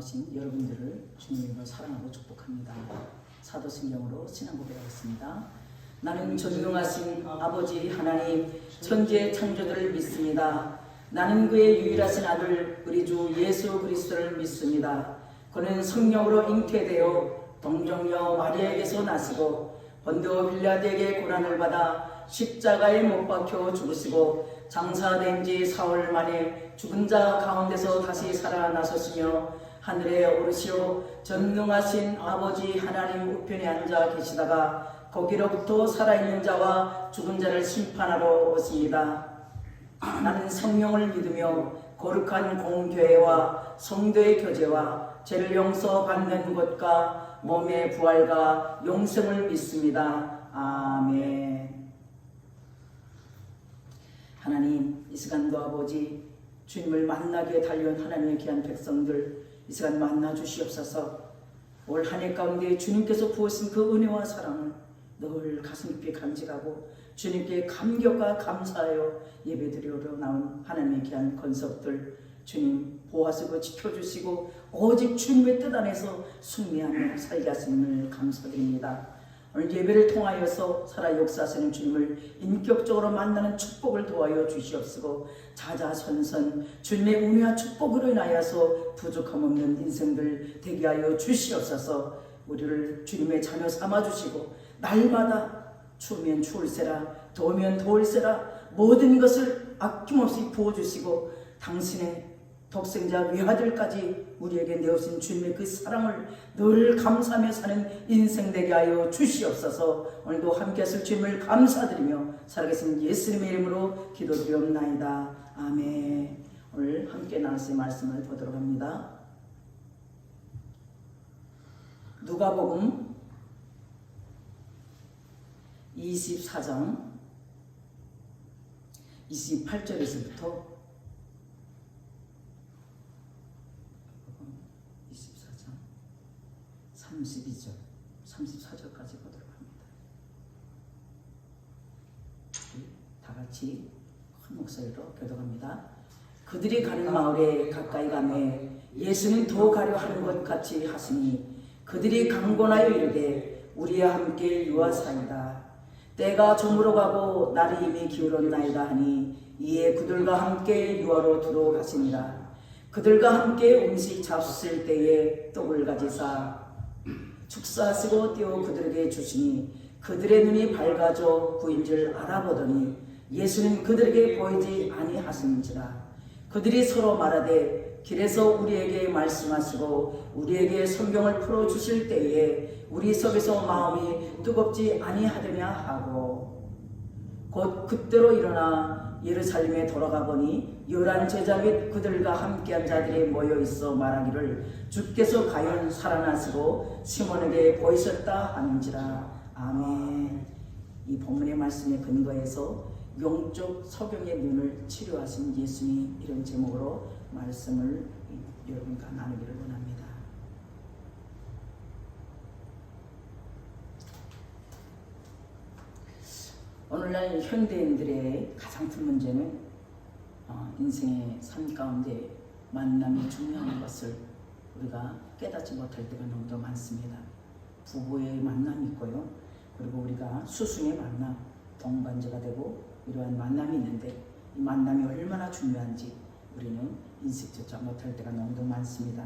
나오신 여러분들을 주님으로 사랑하고 축복합니다. 사도신경으로 신앙 고백하겠습니다. 나는 존경하신 아버지 하나님 천지의 창조주를 믿습니다. 나는 그의 유일하신 아들 우리 주 예수 그리스도를 믿습니다. 그는 성령으로 잉태되어 동정녀 마리아에게서 나시고 본도 빌라드에게 고난을 받아 십자가에 못 박혀 죽으시고 장사된 지 4월 만에 죽은 자 가운데서 다시 살아나셨으며 하늘에 오르시어 전능하신 아버지 하나님 우편에 앉아 계시다가 거기로부터 살아있는 자와 죽은 자를 심판하러 오십니다. 나는 성령을 믿으며 거룩한 공교회와 성도의 교제와 죄를 용서받는 것과 몸의 부활과 영생을 믿습니다. 아멘. 하나님, 이 시간도 아버지 주님을 만나게 달려온 하나님의 귀한 백성들 이 시간 만나 주시옵소서. 올 한 해 가운데 주님께서 부으신 그 은혜와 사랑을 늘 가슴 깊이 간직하고 주님께 감격과 감사하여 예배드리러 나온 하나님의 귀한 권속들 주님 보호하시고 지켜주시고 오직 주님의 뜻 안에서 승리하며 살게 하심을 감사드립니다. 오늘 예배를 통하여서 살아 역사하시는 주님을 인격적으로 만나는 축복을 도와여 주시옵시고 자자손손 주님의 은혜와 축복으로 인하여서 부족함 없는 인생들 되게 하여 주시옵소서. 우리를 주님의 자녀 삼아주시고 날마다 추우면 추울세라 더우면 더울세라 모든 것을 아낌없이 부어주시고 당신의 독생자 외아들까지 우리에게 내오신 주님의 그 사랑을 늘 감사하며 사는 인생 되게 하여 주시옵소서. 오늘도 함께 하실 주님을 감사드리며 살아계신 예수님의 이름으로 기도드리옵나이다. 아멘. 오늘 함께 나누실 말씀을 보도록 합니다. 누가복음 24장 28절에서부터 24장 32절 34절까지 보도록 합니다. 다 같이 큰 목소리로 교독합니다. 그들이 가는 마을에 가까이 가매 예수는 더 가려 하는 것 같이 하시니 그들이 강권하여 이르되 우리와 함께 유하사이다. 때가 저물어 가고 날이 이미 기울었나이다 하니 이에 그들과 함께 유하로 들어가시니라. 그들과 함께 음식 잡수실 때에 떡을 가지사 축사하시고 띄어 그들에게 주시니 그들의 눈이 밝아져 구인 줄 알아보더니 예수는 그들에게 보이지 아니하시는지라. 그들이 서로 말하되 길에서 우리에게 말씀하시고 우리에게 성경을 풀어주실 때에 우리 속에서 마음이 뜨겁지 아니하더냐 하고 곧 그때로 일어나 예루살렘에 돌아가 보니 11 제자 및 그들과 함께한 자들이 모여 있어 말하기를 주께서 과연 살아나시고 시몬에게 보이셨다 하는지라. 아멘. 이 본문의 말씀에 근거해서 영적 소경의 눈을 치료하신 예수님 이런 제목으로 말씀을 여러분과 나누기를 원합니다. 오늘날 현대인들의 가장 큰 문제는 인생의 삶 가운데 만남이 중요한 것을 우리가 깨닫지 못할 때가 너무도 많습니다. 부부의 만남이 있고요. 그리고 우리가 스승의 만남, 동반자가 되고 이러한 만남이 있는데 이 만남이 얼마나 중요한지 우리는 인식조차 못할 때가 너무도 많습니다.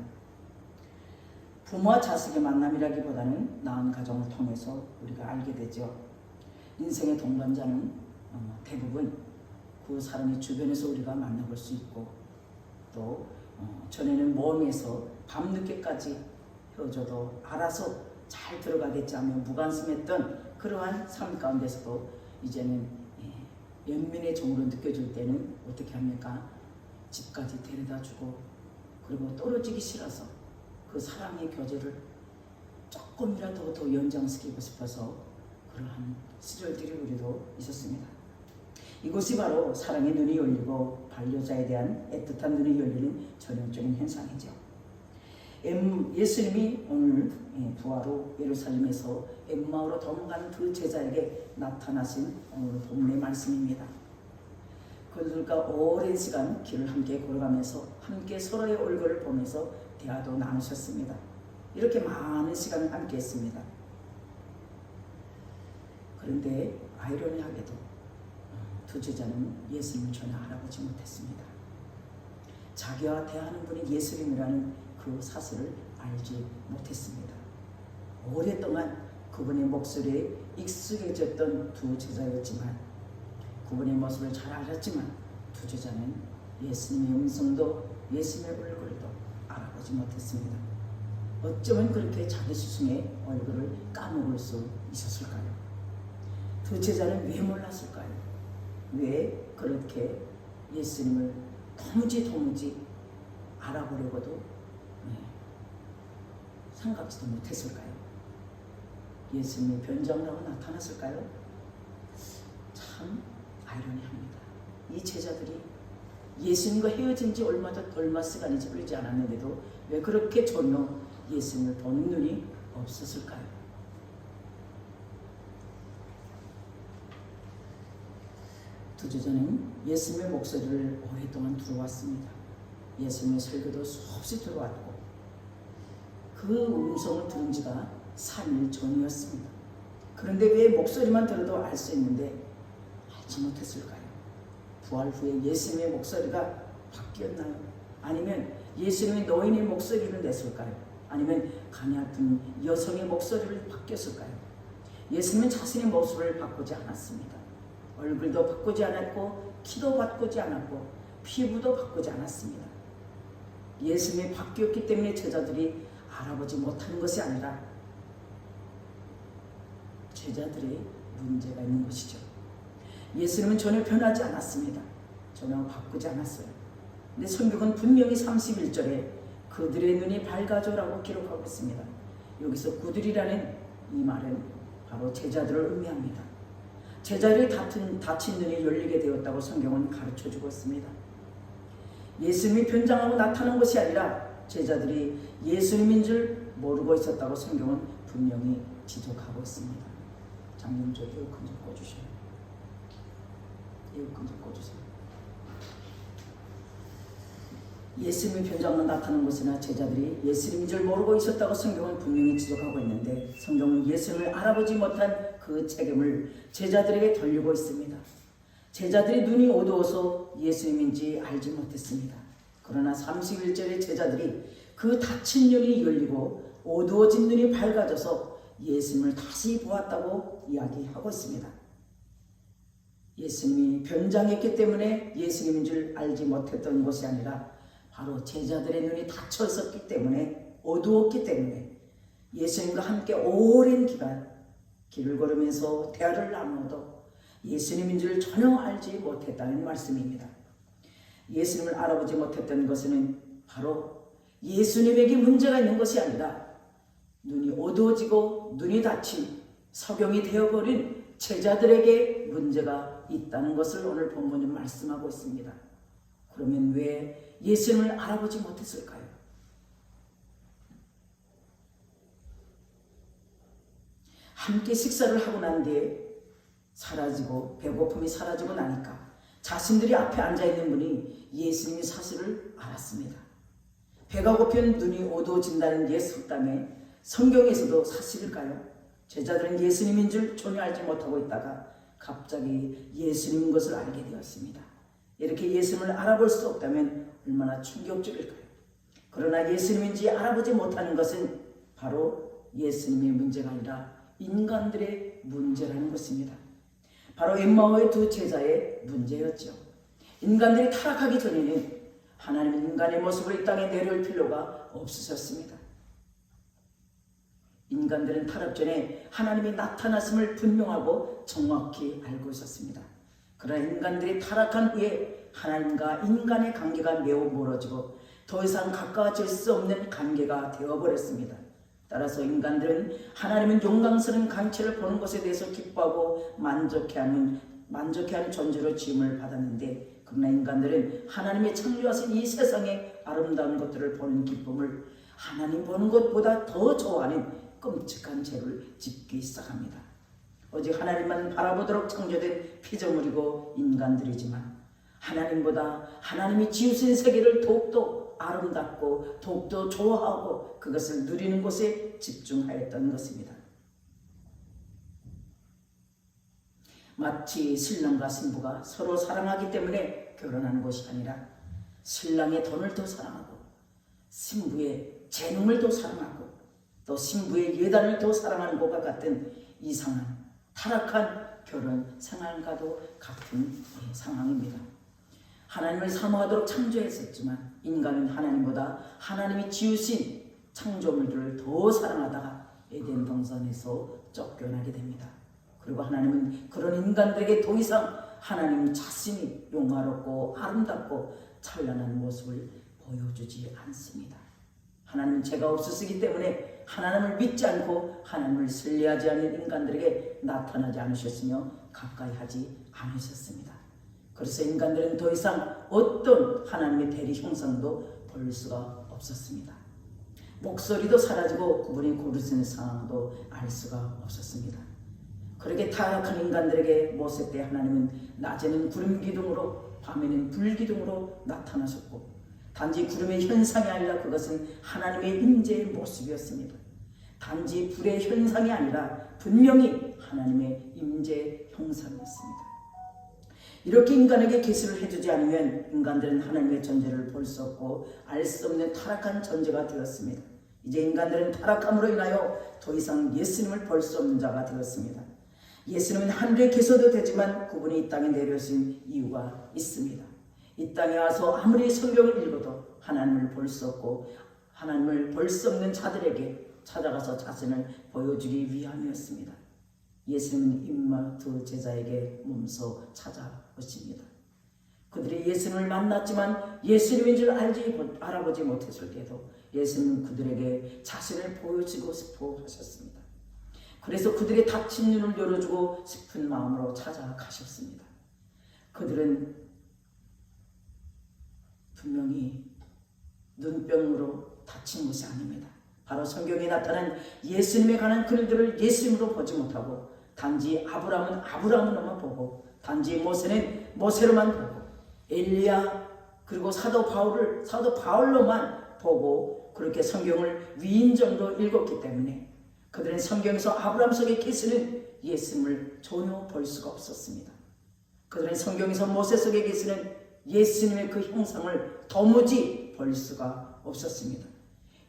부모와 자식의 만남이라기보다는 나은 가정을 통해서 우리가 알게 되죠. 인생의 동반자는 대부분 그 사람의 주변에서 우리가 만나볼 수 있고 또 전에는 먼에서 밤늦게까지 헤어져도 알아서 잘 들어가겠지 하며 무관심했던 그러한 삶 가운데서도 이제는 연민의 정으로 느껴질 때는 어떻게 합니까? 집까지 데려다주고 그리고 떨어지기 싫어서 그 사랑의 교제를 조금이라도 더 연장시키고 싶어서 그러한 시절들이 우리도 있었습니다. 이것이 바로 사랑의 눈이 열리고 반려자에 대한 애틋한 눈이 열리는 전형적인 현상이죠. 예수님이 오늘 부하로 예루살렘에서 엠마오로 도망가는 두 제자에게 나타나신 오늘 본문의 말씀입니다. 그들과 오랜 시간 길을 함께 걸어가면서 함께 서로의 얼굴을 보면서 대화도 나누셨습니다. 이렇게 많은 시간을 함께 했습니다. 그런데 아이러니하게도 두 제자는 예수님을 전혀 알아보지 못했습니다. 자기와 대하는 분이 예수님이라는 그 사실을 알지 못했습니다. 오랫동안 그분의 목소리에 익숙해졌던 두 제자였지만, 그분의 모습을 잘 알았지만 두 제자는 예수님의 음성도 예수님의 얼굴도 알아보지 못했습니다. 어쩌면 그렇게 자기 스승의 얼굴을 까먹을 수 있었을까요? 두 제자는 왜 몰랐을까요? 왜 그렇게 예수님을 도무지 알아보려고도 생각지도 못했을까요? 예수님이 변장을 하고 나타났을까요? 참 아이러니합니다. 이 제자들이 예수님과 헤어진 지 얼마 시간이 흐르지 않았는데도 왜 그렇게 전혀 예수님을 보는 눈이 없었을까요? 두 제자는 예수님의 목소리를 오랫동안 들어왔습니다. 예수님의 설교도 수없이 들어왔고, 그 음성을 들은 지가 3일 전이었습니다. 그런데 왜 목소리만 들어도 알 수 있는데 알지 못했을까요? 부활 후에 예수님의 목소리가 바뀌었나요? 아니면 예수님이 노인의 목소리를 냈을까요? 아니면 간이 아픈 여성의 목소리를 바뀌었을까요? 예수님은 자신의 모습을 바꾸지 않았습니다. 얼굴도 바꾸지 않았고, 키도 바꾸지 않았고, 피부도 바꾸지 않았습니다. 예수님이 바뀌었기 때문에 제자들이 알아보지 못하는 것이 아니라 제자들의 문제가 있는 것이죠. 예수님은 전혀 변하지 않았습니다. 전혀 바꾸지 않았어요. 근데 성경은 분명히 31절에 그들의 눈이 밝아져라고 기록하고 있습니다. 여기서 그들이라는 이 말은 바로 제자들을 의미합니다. 제자들이 닫힌 눈이 열리게 되었다고 성경은 가르쳐주고 있습니다. 예수님이 변장하고 나타난 것이 아니라 제자들이 예수님인 줄 모르고 있었다고 성경은 분명히 지적하고 있습니다. 장님, 저 에어컨 좀 꺼주세요. 에어컨 좀 꺼주세요. 예수님이 변장하고 나타난 것이나 제자들이 예수님인 줄 모르고 있었다고 성경은 분명히 지적하고 있는데, 성경은 예수님을 알아보지 못한 그 책임을 제자들에게 돌리고 있습니다. 제자들이 눈이 어두워서 예수님인지 알지 못했습니다. 그러나 31절의 제자들이 그 닫힌 눈이 열리고 어두워진 눈이 밝아져서 예수님을 다시 보았다고 이야기하고 있습니다. 예수님이 변장했기 때문에 예수님인 줄 알지 못했던 것이 아니라 바로 제자들의 눈이 닫혀 있었기 때문에, 어두웠기 때문에 예수님과 함께 오랜 기간 길을 걸으면서 대화를 나누어도 예수님인 줄 전혀 알지 못했다는 말씀입니다. 예수님을 알아보지 못했던 것은 바로 예수님에게 문제가 있는 것이 아니라 눈이 어두워지고 눈이 닫힌 석영이 되어버린 제자들에게 문제가 있다는 것을 오늘 본문은 말씀하고 있습니다. 그러면 왜 예수님을 알아보지 못했을까요? 함께 식사를 하고 난 뒤에 사라지고 배고픔이 사라지고 나니까 자신들이 앞에 앉아있는 분이 예수님의 사실을 알았습니다. 배가 고픈 눈이 어두워진다는 옛 속담에 성경에서도 사실일까요? 제자들은 예수님인 줄 전혀 알지 못하고 있다가 갑자기 예수님인 것을 알게 되었습니다. 이렇게 예수님을 알아볼 수 없다면 얼마나 충격적일까요? 그러나 예수님인지 알아보지 못하는 것은 바로 예수님의 문제가 아니라 인간들의 문제라는 것입니다. 바로 엠마오의 두 제자의 문제였죠. 인간들이 타락하기 전에는 하나님은 인간의 모습으로 이 땅에 내려올 필요가 없으셨습니다. 인간들은 타락 전에 하나님이 나타났음을 분명하고 정확히 알고 있었습니다. 그러나 인간들이 타락한 후에 하나님과 인간의 관계가 매우 멀어지고 더 이상 가까워질 수 없는 관계가 되어버렸습니다. 따라서 인간들은 하나님은 영광스러운 강체를 보는 것에 대해서 기뻐하고 만족해하는 존재로 지음을 받았는데, 그러나 인간들은 하나님의 창조하신 이 세상의 아름다운 것들을 보는 기쁨을 하나님 보는 것보다 더 좋아하는 끔찍한 죄를 짓기 시작합니다. 오직 하나님만 바라보도록 창조된 피조물이고 인간들이지만 하나님보다 하나님이 지으신 세계를 더욱더 아름답고 더욱더 좋아하고 그것을 누리는 곳에 집중하였던 것입니다. 마치 신랑과 신부가 서로 사랑하기 때문에 결혼하는 것이 아니라 신랑의 돈을 더 사랑하고 신부의 재능을 더 사랑하고 또 신부의 예단을 더 사랑하는 것과 같은 이상한 타락한 결혼 생활과도 같은 상황입니다. 하나님을 사모하도록 창조했었지만 인간은 하나님보다 하나님이 지으신 창조물들을 더 사랑하다가 에덴 동산에서 쫓겨나게 됩니다. 그리고 하나님은 그런 인간들에게 더 이상 하나님 자신이 영화롭고 아름답고 찬란한 모습을 보여주지 않습니다. 하나님은 죄가 없으시기 때문에 하나님을 믿지 않고 하나님을 신뢰하지 않는 인간들에게 나타나지 않으셨으며 가까이 하지 않으셨습니다. 그래서 인간들은 더 이상 어떤 하나님의 대리 형상도 볼 수가 없었습니다. 목소리도 사라지고 그분이 고르시는 상황도 알 수가 없었습니다. 그렇게 타락한 인간들에게 모세 때 하나님은 낮에는 구름 기둥으로 밤에는 불 기둥으로 나타나셨고 단지 구름의 현상이 아니라 그것은 하나님의 임재의 모습이었습니다. 단지 불의 현상이 아니라 분명히 하나님의 임재의 형상이었습니다. 이렇게 인간에게 계시를 해주지 않으면 인간들은 하나님의 존재를 볼 수 없고 알 수 없는 타락한 존재가 되었습니다. 이제 인간들은 타락함으로 인하여 더 이상 예수님을 볼 수 없는 자가 되었습니다. 예수님은 하늘에 계셔도 되지만 그분이 이 땅에 내려오신 이유가 있습니다. 이 땅에 와서 아무리 성경을 읽어도 하나님을 볼 수 없고 하나님을 볼 수 없는 자들에게 찾아가서 자신을 보여주기 위함이었습니다. 예수님은 인마 두 제자에게 몸소 찾아오십니다. 그들이 예수님을 만났지만 예수님인 줄 알아보지 못했을 때도 예수님은 그들에게 자신을 보여주고 싶어 하셨습니다. 그래서 그들의 닫힌 눈을 열어주고 싶은 마음으로 찾아가셨습니다. 그들은 분명히 눈병으로 다친 것이 아닙니다. 바로 성경에 나타난 예수님에 관한 글들을 예수님으로 보지 못하고 단지 아브라함은 아브라함으로만 보고 단지 모세는 모세로만 보고 엘리야 그리고 사도 바울로만 보고 그렇게 성경을 위인전으로 읽었기 때문에 그들은 성경에서 아브라함 속에 계시는 예수님을 전혀 볼 수가 없었습니다. 그들은 성경에서 모세 속에 계시는 예수님의 그 형상을 도무지 볼 수가 없었습니다.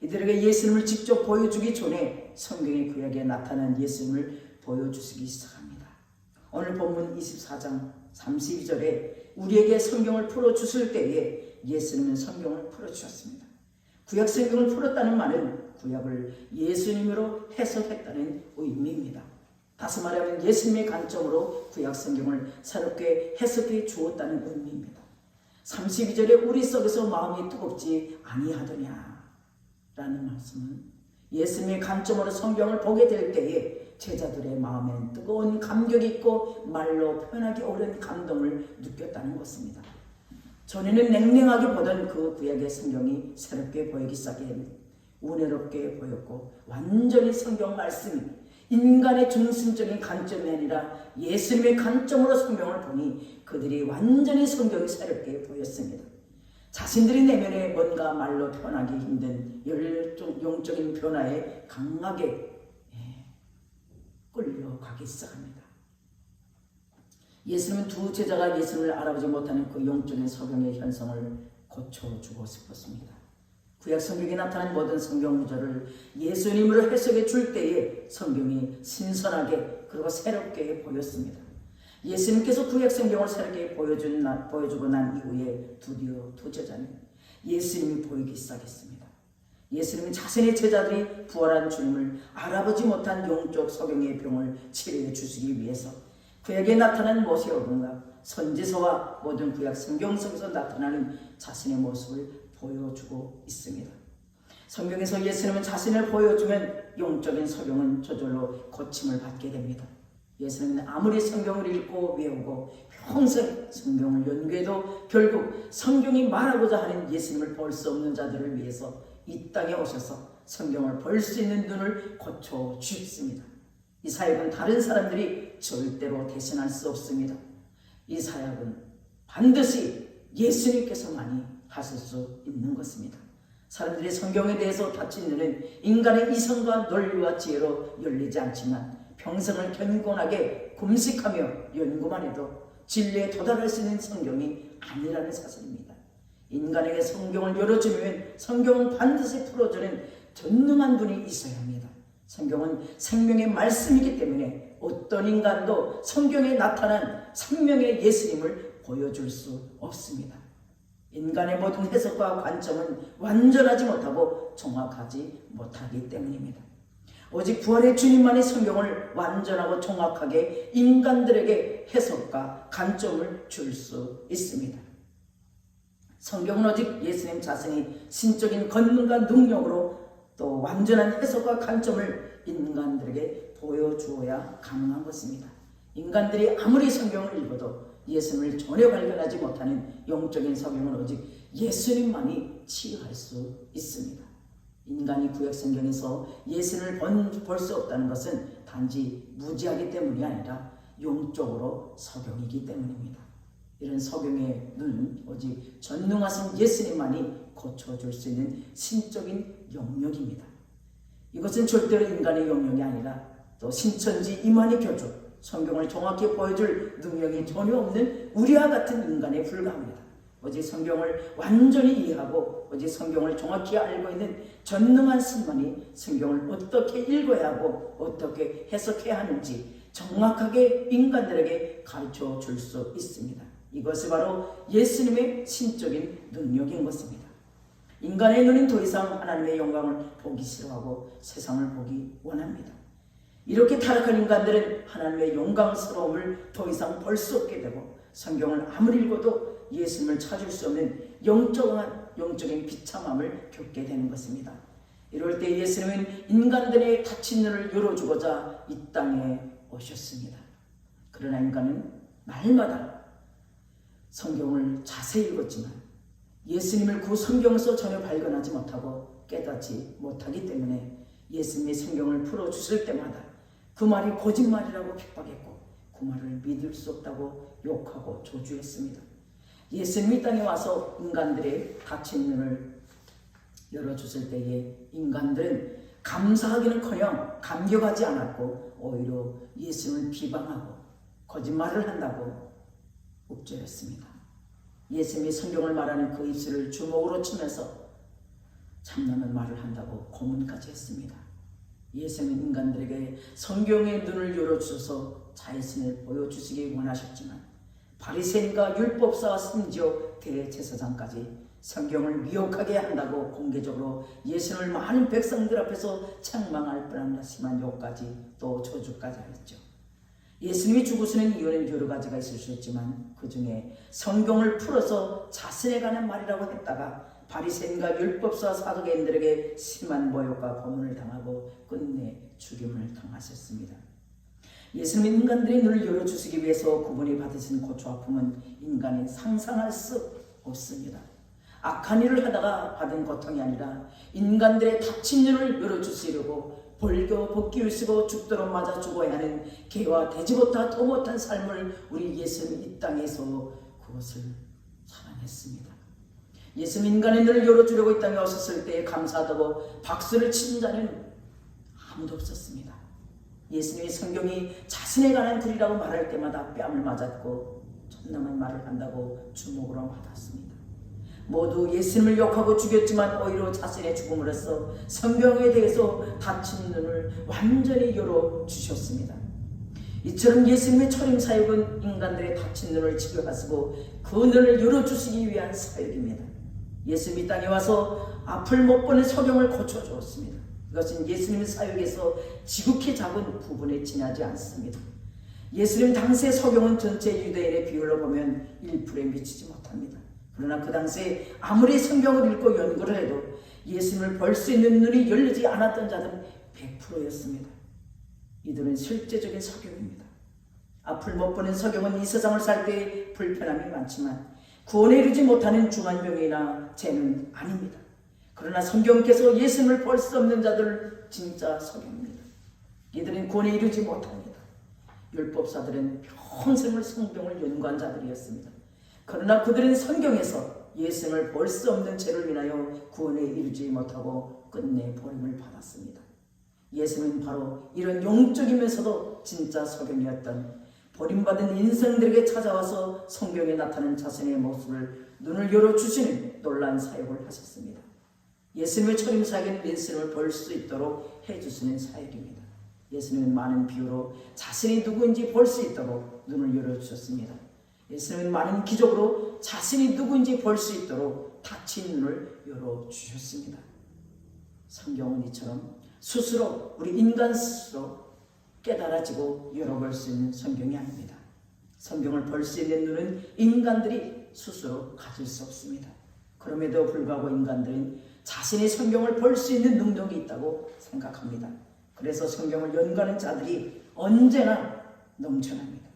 이들에게 예수님을 직접 보여주기 전에 성경의 구약에 나타난 예수님을 보여주시기 시작합니다. 오늘 본문 24장 32절에 우리에게 성경을 풀어주실 때에 예수님은 성경을 풀어주셨습니다. 구약 성경을 풀었다는 말은 구약을 예수님으로 해석했다는 의미입니다. 다시 말하면 예수님의 관점으로 구약 성경을 새롭게 해석해 주었다는 의미입니다. 32절에 우리 속에서 마음이 뜨겁지 아니하더냐 라는 말씀은 예수님의 관점으로 성경을 보게 될 때에 제자들의 마음엔 뜨거운 감격이 있고 말로 표현하기 어려운 감동을 느꼈다는 것입니다. 전에는 냉랭하게 보던 그 구약의 성경이 새롭게 보이기 시작했습니다. 은혜롭게 보였고 완전히 성경 말씀이 인간의 중심적인 관점이 아니라 예수님의 관점으로 성경을 보니 그들이 완전히 성경이 새롭게 보였습니다. 자신들의 내면에 뭔가 말로 표현하기 힘든 영적인 변화에 강하게 끌려가기 시작합니다. 예수님은 두 제자가 예수님을 알아보지 못하는 그 영적인 성경의 현상을 고쳐주고 싶었습니다. 구약 성경에 나타난 모든 성경 구절을 예수님으로 해석해 줄 때에 성경이 신선하게 그리고 새롭게 보였습니다. 예수님께서 구약 성경을 새롭게 보여주고 난 이후에 드디어 두 제자는 예수님이 보이기 시작했습니다. 예수님은 자신의 제자들이 부활한 주님을 알아보지 못한 영적 소경의 병을 치료해 주시기 위해서 구약에 나타난 모세오경과 선지서와 모든 구약 성경 속에서 나타나는 자신의 모습을 보여주고 있습니다. 성경에서 예수님은 자신을 보여주면 영적인 소경은 저절로 고침을 받게 됩니다. 예수님은 아무리 성경을 읽고 외우고 평생 성경을 연구해도 결국 성경이 말하고자 하는 예수님을 볼 수 없는 자들을 위해서 이 땅에 오셔서 성경을 볼 수 있는 눈을 고쳐 주셨습니다. 이 사역은 다른 사람들이 절대로 대신할 수 없습니다. 이 사역은 반드시 예수님께서만이 하실 수 있는 것입니다. 사람들이 성경에 대해서 닫힌 눈은 인간의 이성과 논리와 지혜로 열리지 않지만 평생을 경건하게 금식하며 연구만 해도 진리에 도달할 수 있는 성경이 아니라는 사실입니다. 인간에게 성경을 열어주면 성경은 반드시 풀어주는 전능한 분이 있어야 합니다. 성경은 생명의 말씀이기 때문에 어떤 인간도 성경에 나타난 생명의 예수님을 보여줄 수 없습니다. 인간의 모든 해석과 관점은 완전하지 못하고 정확하지 못하기 때문입니다. 오직 부활의 주님만이 성경을 완전하고 정확하게 인간들에게 해석과 관점을 줄 수 있습니다. 성경은 오직 예수님 자신이 신적인 권능과 능력으로 또 완전한 해석과 관점을 인간들에게 보여주어야 가능한 것입니다. 인간들이 아무리 성경을 읽어도 예수님을 전혀 발견하지 못하는 영적인 성경은 오직 예수님만이 치유할 수 있습니다. 인간이 구약 성경에서 예수님을 볼 수 없다는 것은 단지 무지하기 때문이 아니라 영적으로 석용이기 때문입니다. 이런 석용의 눈은 오직 전능하신 예수님만이 고쳐줄 수 있는 신적인 영역입니다. 이것은 절대로 인간의 영역이 아니라 또 신천지 이만희 교주, 성경을 정확히 보여줄 능력이 전혀 없는 우리와 같은 인간에 불과합니다. 오직 성경을 완전히 이해하고 오직 성경을 정확히 알고 있는 전능한 신만이 성경을 어떻게 읽어야 하고 어떻게 해석해야 하는지 정확하게 인간들에게 가르쳐 줄 수 있습니다. 이것이 바로 예수님의 신적인 능력인 것입니다. 인간의 눈은 더 이상 하나님의 영광을 보기 싫어하고 세상을 보기 원합니다. 이렇게 타락한 인간들은 하나님의 영광스러움을 더 이상 볼 수 없게 되고 성경을 아무리 읽어도 예수님을 찾을 수 없는 영적인 비참함을 겪게 되는 것입니다. 이럴 때 예수님은 인간들의 닫힌 눈을 열어주고자 이 땅에 오셨습니다. 그러나 인간은 날마다 성경을 자세히 읽었지만 예수님을 그 성경에서 전혀 발견하지 못하고 깨닫지 못하기 때문에 예수님의 성경을 풀어주실 때마다 그 말이 거짓말이라고 핍박했고 그 말을 믿을 수 없다고 욕하고 저주했습니다. 예수님이 땅에 와서 인간들의 닫힌 눈을 열어주실 때에 인간들은 감사하기는커녕 감격하지 않았고 오히려 예수님을 비방하고 거짓말을 한다고 욱죄했습니다. 예수님이 성경을 말하는 그 입술을 주먹으로 치면서 참나는 말을 한다고 고문까지 했습니다. 예수님은 인간들에게 성경의 눈을 열어주셔서 자신을 보여주시기 원하셨지만 바리새인과 율법사와 심지어 대제사장까지 성경을 미혹하게 한다고 공개적으로 예수님을 많은 백성들 앞에서 책망할 뻔한 심한 욕까지 또 저주까지 했죠. 예수님이 죽으시는 이유는 여러 가지가 있을 수 있지만 그 중에 성경을 풀어서 자신에 관한 말이라고 했다가 바리새인과 율법사 사두개인들에게 심한 모욕과 고문을 당하고 끝내 죽임을 당하셨습니다. 예수님은 인간들의 눈을 열어주시기 위해서 그분이 받으신 고초 아픔은 인간이 상상할 수 없습니다. 악한 일을 하다가 받은 고통이 아니라 인간들의 닫힌 눈을 열어주시려고 벌교 벗기우시고 죽도록 맞아 죽어야 하는 개와 돼지보다 더 못한 삶을 우리 예수님이 이 땅에서 그것을 사랑했습니다. 예수님 인간의 눈을 열어주려고 이 땅에 오셨을 때에 감사하다고 박수를 치는 자는 아무도 없었습니다. 예수님의 성경이 자신에 관한 글이라고 말할 때마다 뺨을 맞았고 천남한 말을 한다고 주먹으로 맞았습니다. 모두 예수님을 욕하고 죽였지만 오히려 자신의 죽음으로써 성경에 대해서 닫힌 눈을 완전히 열어주셨습니다. 이처럼 예수님의 초림 사역은 인간들의 닫힌 눈을 치료하시고 그 눈을 열어주시기 위한 사역입니다. 예수님이 땅에 와서 앞을 못 보는 소경을 고쳐주었습니다. 이것은 예수님의 사역에서 지극히 작은 부분에 지나지 않습니다. 예수님 당시의 소경은 전체 유대인의 비율로 보면 1%에 미치지 못합니다. 그러나 그 당시에 아무리 성경을 읽고 연구를 해도 예수님을 볼 수 있는 눈이 열리지 않았던 자들은 100%였습니다. 이들은 실제적인 소경입니다. 앞을 못 보는 소경은 이 세상을 살 때 불편함이 많지만 구원에 이르지 못하는 중환병이나 죄는 아닙니다. 그러나 성경께서 예수님을 볼 수 없는 자들 진짜 소경입니다. 이들은 구원에 이르지 못합니다. 율법사들은 평생을 성경을 연구한 자들이었습니다. 그러나 그들은 성경에서 예수님을 볼 수 없는 죄를 인하여 구원에 이르지 못하고 끝내 버림을 받았습니다. 예수님은 바로 이런 영적이면서도 진짜 소경이었던 버림받은 인생들에게 찾아와서 성경에 나타난 자신의 모습을 눈을 열어주시는 놀라운 사역을 하셨습니다. 예수님의 초림사역은 예수님을 볼 수 있도록 해주시는 사역입니다. 예수님은 많은 비유로 자신이 누구인지 볼 수 있도록 눈을 열어주셨습니다. 예수님은 많은 기적으로 자신이 누구인지 볼 수 있도록 닫힌 눈을 열어주셨습니다. 성경은 이처럼 스스로 우리 인간 스스로 깨달아지고 열어볼 수 있는 성경이 아닙니다. 성경을 볼 수 있는 눈은 인간들이 스스로 가질 수 없습니다. 그럼에도 불구하고 인간들은 자신이 성경을 볼 수 있는 능력이 있다고 생각합니다. 그래서 성경을 연구하는 자들이 언제나 넘쳐납니다.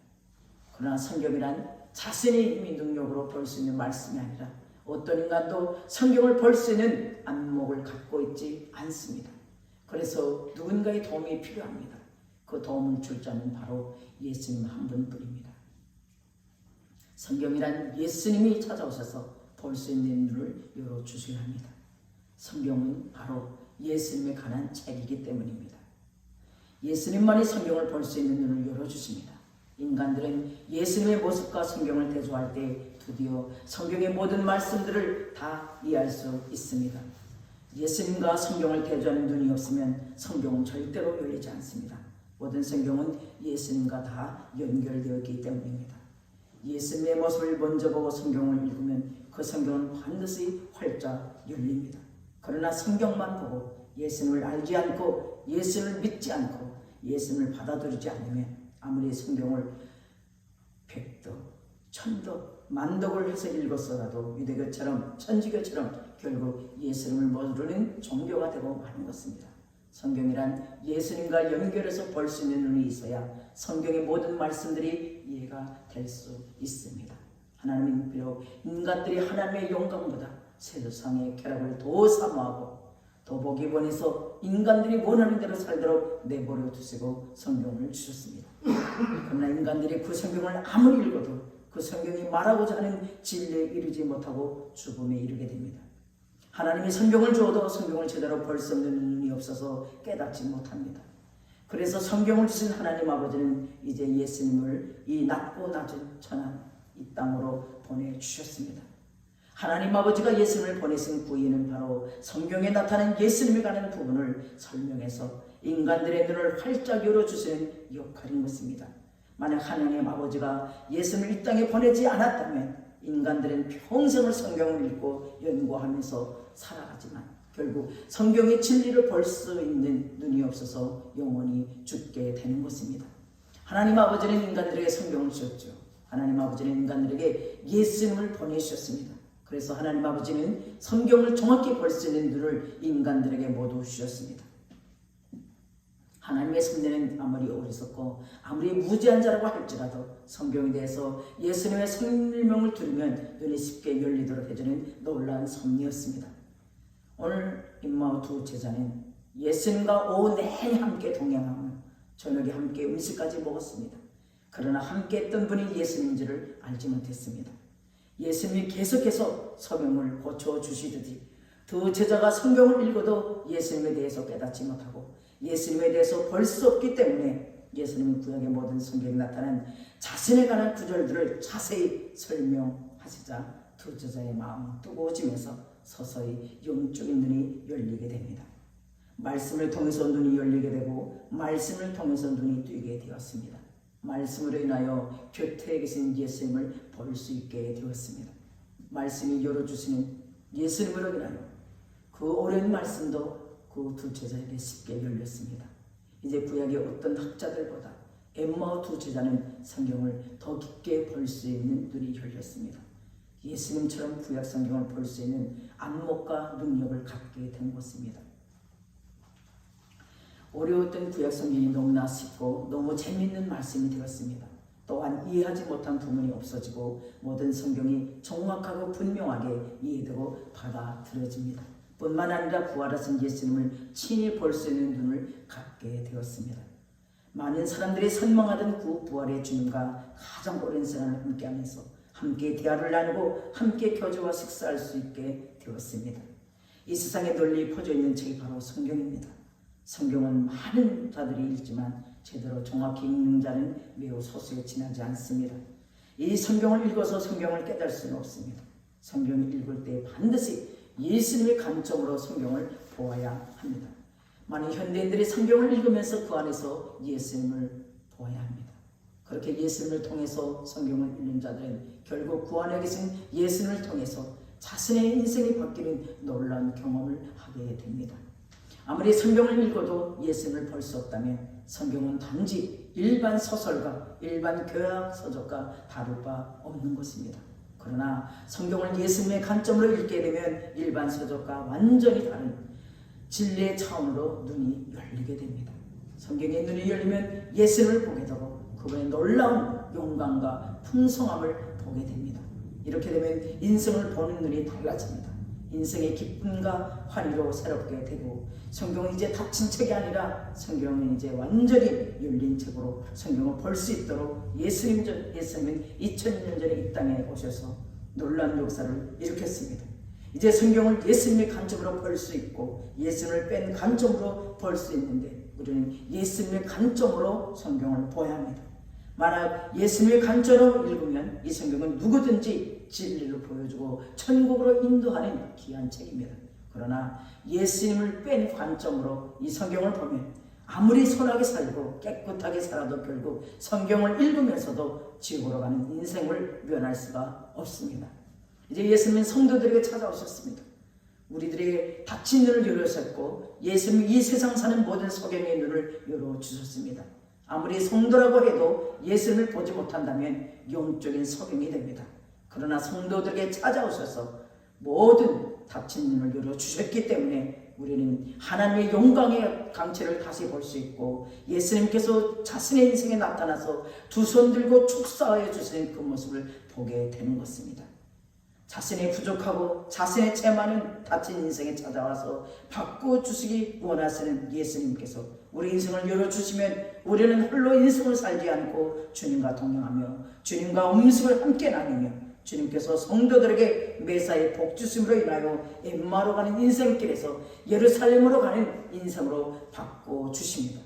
그러나 성경이란 자신의 힘이 능력으로 볼 수 있는 말씀이 아니라 어떤 인간도 성경을 볼 수 있는 안목을 갖고 있지 않습니다. 그래서 누군가의 도움이 필요합니다. 그 도움을 줄 자는 바로 예수님 한 분뿐입니다. 성경이란 예수님이 찾아오셔서 볼 수 있는 눈을 열어주셔야 합니다. 성경은 바로 예수님에 관한 책이기 때문입니다. 예수님만이 성경을 볼 수 있는 눈을 열어주십니다. 인간들은 예수님의 모습과 성경을 대조할 때 드디어 성경의 모든 말씀들을 다 이해할 수 있습니다. 예수님과 성경을 대조하는 눈이 없으면 성경은 절대로 열리지 않습니다. 모든 성경은 예수님과 다 연결되어 있기 때문입니다. 예수님의 모습을 먼저 보고 성경을 읽으면 그 성경은 반드시 활짝 열립니다. 그러나 성경만 보고 예수님을 알지 않고 예수님을 믿지 않고 예수님을 받아들이지 않으면 아무리 성경을 100덕, 1000덕, 만덕을 해서 읽었어라도 유대교처럼 천주교처럼 결국 예수님을 모르는 종교가 되고 마는 것입니다. 성경이란 예수님과 연결해서 볼 수 있는 눈이 있어야 성경의 모든 말씀들이 이해가 될 수 있습니다. 하나님은 비록 인간들이 하나님의 영광보다 세상의 쾌락을 더 사모하고 더 보기 원해서 인간들이 원하는 대로 살도록 내버려 두시고 성경을 주셨습니다. 그러나 인간들이 그 성경을 아무리 읽어도 그 성경이 말하고자 하는 진리에 이르지 못하고 죽음에 이르게 됩니다. 하나님이 성경을 주어도 성경을 제대로 볼 수 없는 눈이 없어서 깨닫지 못합니다. 그래서 성경을 주신 하나님 아버지는 이제 예수님을 이 낮고 낮은 천한 이 땅으로 보내주셨습니다. 하나님 아버지가 예수님을 보내신 구의는 바로 성경에 나타난 예수님에 관한 부분을 설명해서 인간들의 눈을 활짝 열어주시는 역할인 것입니다. 만약 하나님 아버지가 예수님을 이 땅에 보내지 않았다면 인간들은 평생을 성경을 읽고 연구하면서 살아가지만 결국 성경의 진리를 볼 수 있는 눈이 없어서 영원히 죽게 되는 것입니다. 하나님 아버지는 인간들에게 성경을 주셨죠. 하나님 아버지는 인간들에게 예수님을 보내주셨습니다. 그래서 하나님 아버지는 성경을 정확히 볼 수 있는 눈을 인간들에게 모두 주셨습니다. 하나님의 섭리는 아무리 어리석고 아무리 무지한 자라고 할지라도 성경에 대해서 예수님의 설명을 들으면 눈이 쉽게 열리도록 해주는 놀라운 섭리였습니다. 오늘 임마오 두 제자는 예수님과 오내내 함께 동행하며 저녁에 함께 음식까지 먹었습니다. 그러나 함께 했던 분이 예수님인지를 알지 못했습니다. 예수님이 계속해서 성경을 고쳐주시듯이 두 제자가 성경을 읽어도 예수님에 대해서 깨닫지 못하고 예수님에 대해서 볼 수 없기 때문에 예수님은 구약의 모든 성경에 나타난 자신에 관한 구절들을 자세히 설명하시자 두 제자의 마음은 뜨거워지면서 서서히 영적인 눈이 열리게 됩니다. 말씀을 통해서 눈이 열리게 되고 말씀을 통해서 눈이 뜨게 되었습니다. 말씀으로 인하여 곁에 계신 예수님을 볼 수 있게 되었습니다. 말씀이 열어주시는 예수님으로 인하여 그 어려운 말씀도 그 두 제자에게 쉽게 열렸습니다. 이제 구약의 어떤 학자들보다 엠마오 두 제자는 성경을 더 깊게 볼 수 있는 눈이 열렸습니다. 예수님처럼 구약 성경을 볼 수 있는 안목과 능력을 갖게 된 것입니다. 어려웠던 구약 성경이 너무나 쉽고 너무 재미있는 말씀이 되었습니다. 또한 이해하지 못한 부분이 없어지고 모든 성경이 정확하고 분명하게 이해되고 받아들여집니다. 뿐만 아니라 부활하신 예수님을 친히 볼 수 있는 눈을 갖게 되었습니다. 많은 사람들이 선망하던 그 부활의 주님과 가장 오랜 시간을 함께하면서 함께 대화를 나누고 함께 교제와 식사할 수 있게 되었습니다. 이 세상에 널리 퍼져 있는 책이 바로 성경입니다. 성경은 많은 자들이 읽지만 제대로 정확히 읽는 자는 매우 소수에 지나지 않습니다. 이 성경을 읽어서 성경을 깨달을 수는 없습니다. 성경을 읽을 때 반드시 예수님의 관점으로 성경을 보아야 합니다. 많은 현대인들이 성경을 읽으면서 그 안에서 예수님을 보아야 합니다. 그렇게 예수님을 통해서 성경을 읽는 자들은 결국 그 안에 계신 예수님을 통해서 자신의 인생이 바뀌는 놀라운 경험을 하게 됩니다. 아무리 성경을 읽어도 예수님을 볼 수 없다면 성경은 단지 일반 소설가, 일반 교양 서적과 다를 바 없는 것입니다. 그러나 성경을 예수님의 관점으로 읽게 되면 일반 서적과 완전히 다른 진리의 차원으로 눈이 열리게 됩니다. 성경의 눈이 열리면 예수님을 보게 되고 그분의 놀라운 영광과 풍성함을 보게 됩니다. 이렇게 되면 인생을 보는 눈이 달라집니다. 인생의 기쁨과 환희로 새롭게 되고 성경은 이제 닫힌 책이 아니라 성경은 이제 완전히 열린 책으로 성경을 볼 수 있도록 예수님은 2000년 전에 이 땅에 오셔서 놀라운 역사를 일으켰습니다. 이제 성경을 예수님의 관점으로 볼 수 있고 예수님을 뺀 관점으로 볼 수 있는데 우리는 예수님의 관점으로 성경을 보아야 합니다. 만약 예수님의 관점으로 읽으면 이 성경은 누구든지 진리를 보여주고 천국으로 인도하는 귀한 책입니다. 그러나 예수님을 뺀 관점으로 이 성경을 보면 아무리 선하게 살고 깨끗하게 살아도 결국 성경을 읽으면서도 지옥으로 가는 인생을 면할 수가 없습니다. 이제 예수님은 성도들에게 찾아오셨습니다. 우리들에게 닫힌 눈을 열어주셨고 예수님이 이 세상 사는 모든 소경의 눈을 열어주셨습니다. 아무리 성도라고 해도 예수님을 보지 못한다면 영적인 소경이 됩니다. 그러나 성도들에게 찾아오셔서 모든 닫힌 눈을 열어주셨기 때문에 우리는 하나님의 영광의 강체를 다시 볼 수 있고 예수님께서 자신의 인생에 나타나서 두 손 들고 축사하여 주시는 그 모습을 보게 되는 것입니다. 자신의 부족하고 자신의 죄 많은 닫힌 인생에 찾아와서 바꿔주시기 원하시는 예수님께서 우리 인생을 열어주시면 우리는 홀로 인생을 살지 않고 주님과 동행하며 주님과 음식을 함께 나누며 주님께서 성도들에게 매사에 복주심으로 인하여 엠마로 가는 인생길에서 예루살렘으로 가는 인생으로 바꿔주십니다.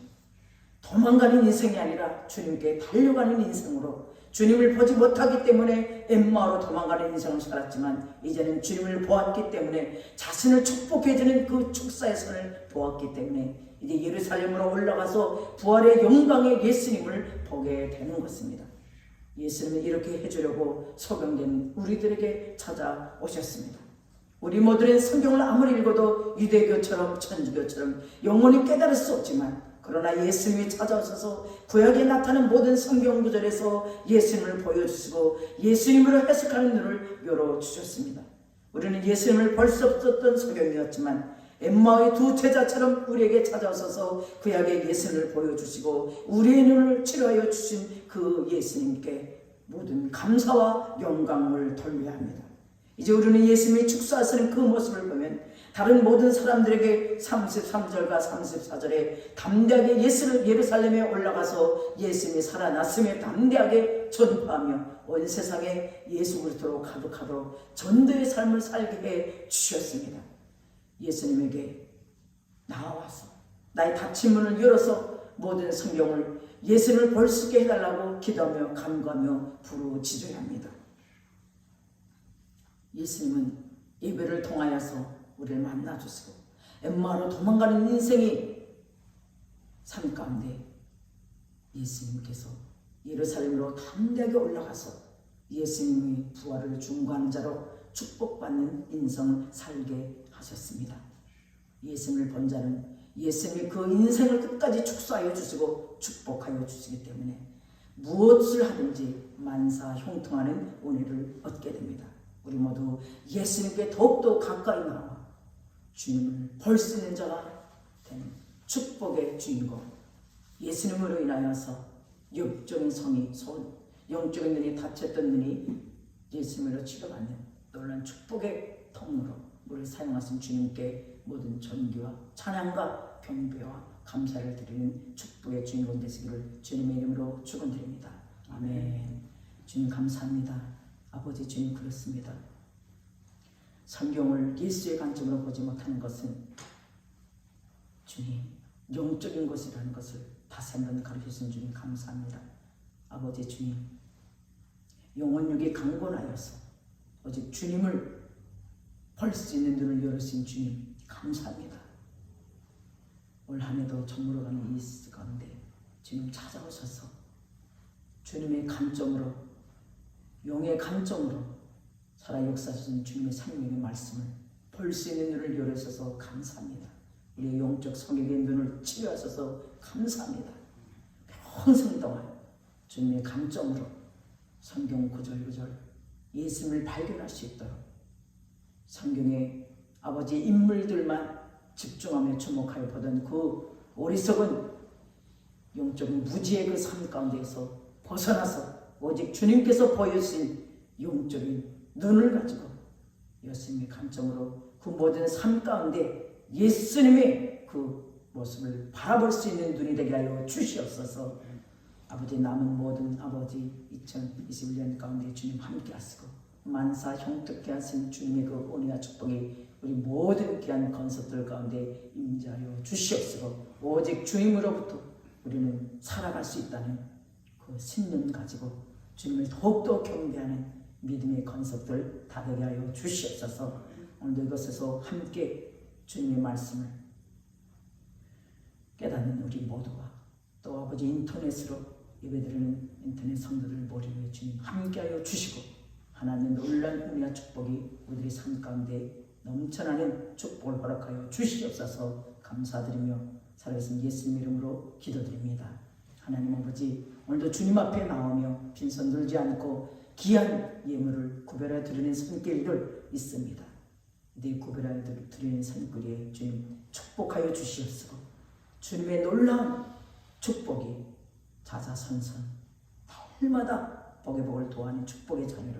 도망가는 인생이 아니라 주님께 달려가는 인생으로 주님을 보지 못하기 때문에 엠마오로 도망가는 인생을 살았지만 이제는 주님을 보았기 때문에 자신을 축복해주는 그 축사의 선을 보았기 때문에 이제 예루살렘으로 올라가서 부활의 영광의 예수님을 보게 되는 것입니다. 예수님은 이렇게 해주려고 소경된 우리들에게 찾아오셨습니다. 우리 모두는 성경을 아무리 읽어도 유대교처럼 천주교처럼 영원히 깨달을 수 없지만 그러나 예수님이 찾아오셔서 구약에 나타난 모든 성경 구절에서 예수님을 보여주시고 예수님으로 해석하는 눈을 열어주셨습니다. 우리는 예수님을 볼 수 없었던 소경이었지만 엠마오의 두 제자처럼 우리에게 찾아오셔서 구약의 예수님을 보여주시고 우리의 눈을 치료하여 주신 그 예수님께 모든 감사와 영광을 돌려야 합니다. 이제 우리는 예수님이 축사하시는 그 모습을 보면 다른 모든 사람들에게 33절과 34절에 담대하게 예루살렘에 올라가서 예수님이 살아났음에 담대하게 전파하며 온 세상에 예수 그리스도로 가득하도록 전도의 삶을 살게 해 주셨습니다. 예수님에게 나와서 나의 닫힌 문을 열어서 모든 성경을 예수님을 볼 수 있게 해달라고 기도하며 간구하며 부르짖어야 합니다. 예수님은 예배를 통하여서 우리를 만나주시고 엠마오로 도망가는 인생이 삶 가운데 예수님께서 예루살렘으로 담대하게 올라가서 예수님의 부활을 중보하는 자로 축복받는 인생을 살게 하셨습니다. 예수님을 본 자는 예수님이 그 인생을 끝까지 축소하여 주시고 축복하여 주시기 때문에 무엇을 하든지 만사 형통하는 은혜를 얻게 됩니다. 우리 모두 예수님께 더욱더 가까이 나와 주님을 볼 수 있는 자가 되는 축복의 주인공 예수님으로 인하여서 영적인 성이 영적인 눈이 닫혔던 눈이 예수님으로 치료받는 놀라운 축복의 통로로 우리를 사용하신 주님께 모든 존귀와 찬양과 경배와 감사를 드리는 축복의 주인공 되시기를 주님의 이름으로 축원드립니다. 아멘. 주님 감사합니다. 아버지 주님 그렇습니다. 성경을 예수의 관점으로 보지 못하는 것은 주님 영적인 것이라는 것을 다시 한번 가르쳐주신 주님 감사합니다. 아버지 주님 영혼육이 강건하여서 오직 주님을 볼 수 있는 눈을 열으신 주님 감사합니다. 올 한해도 저물어가는 이 가운데 주님 찾아오셔서 주님의 관점으로 영의 관점으로 살아 역사하신 주님의 생명의 말씀을 볼 수 있는 눈을 열으셔서 감사합니다. 우리의 영적 성격의 눈을 치료하셔서 감사합니다. 평생 동안 주님의 관점으로 성경 구절구절 예수님을 발견할 수 있도록 성경의 아버지 인물들만 집중하며 주목하여 보던 그 어리석은 영적인 무지의 그 삶 가운데에서 벗어나서 오직 주님께서 보여주신 영적인 눈을 가지고 예수님의 관점으로 그 모든 삶 가운데 예수님의 그 모습을 바라볼 수 있는 눈이 되게 하여 주시옵소서. 아버지 남은 모든 아버지 2021년 가운데 주님 함께 하시고 만사 형통케 하신 주님의 그 은혜와 축복이 우리 모든 귀한 건설들 가운데 임재하여 주시옵소서. 오직 주님으로부터 우리는 살아갈 수 있다는 그 신념 가지고 주님을 더욱더 경배하는 믿음의 건설들 다 되게 하여 주시옵소서. 오늘도 이것에서 함께 주님의 말씀을 깨닫는 우리 모두와 또 아버지 인터넷으로 예배드리는 인터넷 성도들 모두 주님 함께하여 주시고 하나님의 놀라운 은혜와 축복이 우리들의 삶 가운데 넘쳐나는 축복을 허락하여 주시옵소서. 감사드리며 살아계신 예수님 이름으로 기도드립니다. 하나님 아버지 오늘도 주님 앞에 나오며 빈손 들지 않고 귀한 예물을 구별하여 드리는 손길들 있습니다. 네 구별하여 드리는 손길에 주님 축복하여 주시옵소서. 주님의 놀라운 축복이 자자선선 날마다 복의 복을 도하는 축복의 자녀로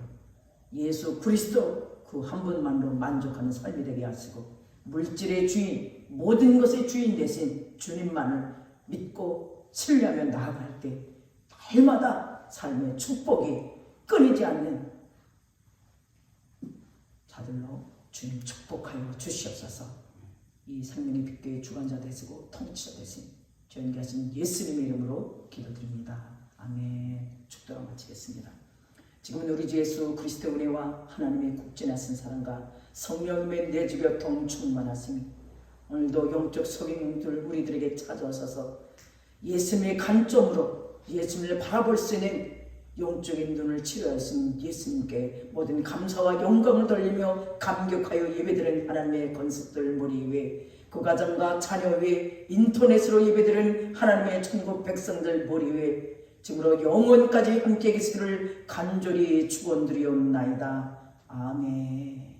예수 그리스도 그 한 분만으로 만족하는 삶이 되게 하시고 물질의 주인 모든 것의 주인 대신 주님만을 믿고 신뢰하며 나아갈 때 날마다 삶의 축복이 끊이지 않는 자들로 주님 축복하여 주시옵소서. 이 생명의 빛교의 주관자 되시고 통치자 되신 전개하신 예수님의 이름으로 기도드립니다. 아멘. 축도로 마치겠습니다. 지금은 우리 주 예수 그리스도의 은혜와 하나님의 국진하신 사랑과 성령님의 내주교통 충만하심이 오늘도 영적 소경들 우리들에게 찾아오셔서 예수님의 관점으로 예수님을 바라볼 수 있는 영적인 눈을 치료하신 예수님께 모든 감사와 영광을 돌리며 감격하여 예배드리는 하나님의 건축들 머리 위에 그 가정과 자녀 위에 인터넷으로 예배드리는 하나님의 천국 백성들 머리 위에 지금으로 영원까지 함께 계시기를 간절히 축원드리옵나이다. 아멘.